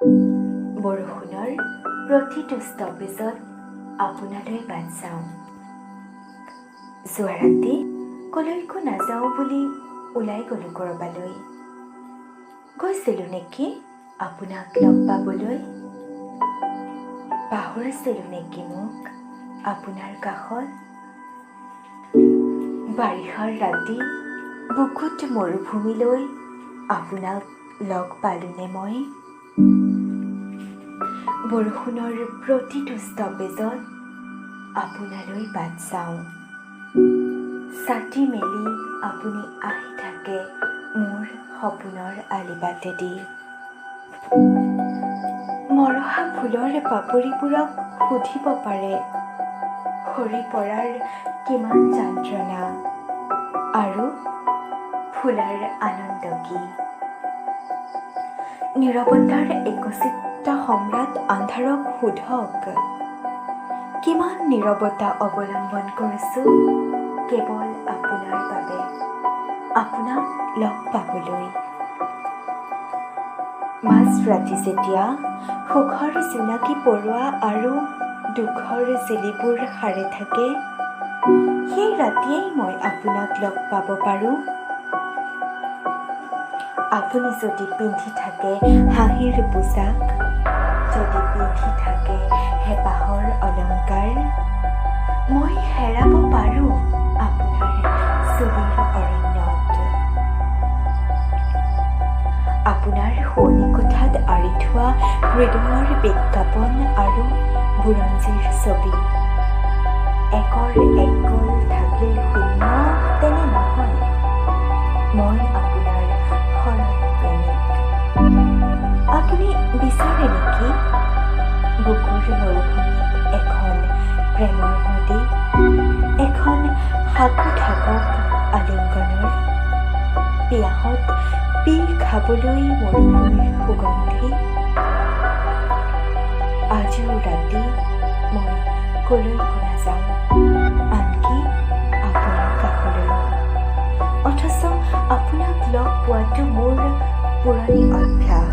বৰষুণৰ প্ৰতিটো ষ্টপেজত আপোনালৈ বাট চাওঁ। যোৱা ৰাতি কলৈকো নাযাওঁ বুলি ওলাই গ'লোঁ ক'ৰবালৈ। গৈছিলোঁ নেকি আপোনাক লগ পাবলৈ? পাহৰিছিলোঁ নেকি মোক আপোনাৰ কাষত? বাৰিষাৰ ৰাতি বুকুত মৰুভূমিলৈ আপোনাক লগ পালোঁনে মই? বৰষুণৰ প্ৰতিটো ষ্টপেজত আপোনালৈ বাট চাওঁ। ছাতি মেলি আপুনি আহি থাকে মোৰ সপোনৰ আলিবাটেদি। মৰহা ফুলৰ পাপৰিবোৰক সুধিব পাৰে সৰি পৰাৰ কিমান যন্ত্ৰণা আৰু ফুলাৰ আনন্দ কি। নীৰৱতাৰ একচিত্ত সম্ৰাট আন্ধাৰক সোধক কিমান নীৰৱতা অৱলম্বন কৰিছোঁ কেৱল আপোনাৰ বাবে, আপোনাক লগ পাবলৈ। মাজ ৰাতি যেতিয়া সুখৰ জোনাকী পৰুৱা আৰু দুখৰ জিলিবোৰ সাৰে থাকে, সেই ৰাতিয়েই মই আপোনাক লগ পাব পাৰোঁ। আপুনি যদি পিন্ধি থাকে হাঁহিৰ পোচাক, যদি পিন্ধি থাকে হেঁপাহৰ অলংকাৰ, মই হেৰাব পাৰোঁ আপোনাৰ চুলিৰ অৰণ্যত। আপোনাৰ শোৱনি কোঠাত আঁৰি থোৱা হৃদয়ৰ বিজ্ঞাপন আৰু বুৰঞ্জীৰ ছবি। একৰ এক গ'ল থাকিল শূন্য তেনে নহয়, মই আপোনাৰ সৰল প্ৰেমিক। আপুনি বিচাৰে নেকি বুকুৰ মৰুভূমিত এখন প্ৰেমৰ নদী, এখন সাকু থাকক আলিংগনৰ, পিয়াহত পি খাবলৈ মৰুভূমিৰ সুগন্ধি? আজিও ৰাতি মই কলৈকো নাযাওঁ আনকি আপোনাৰ কাষলৈ, অথচ আপোনাক লগ পোৱাটো মোৰ পুৰণি অভ্যাস।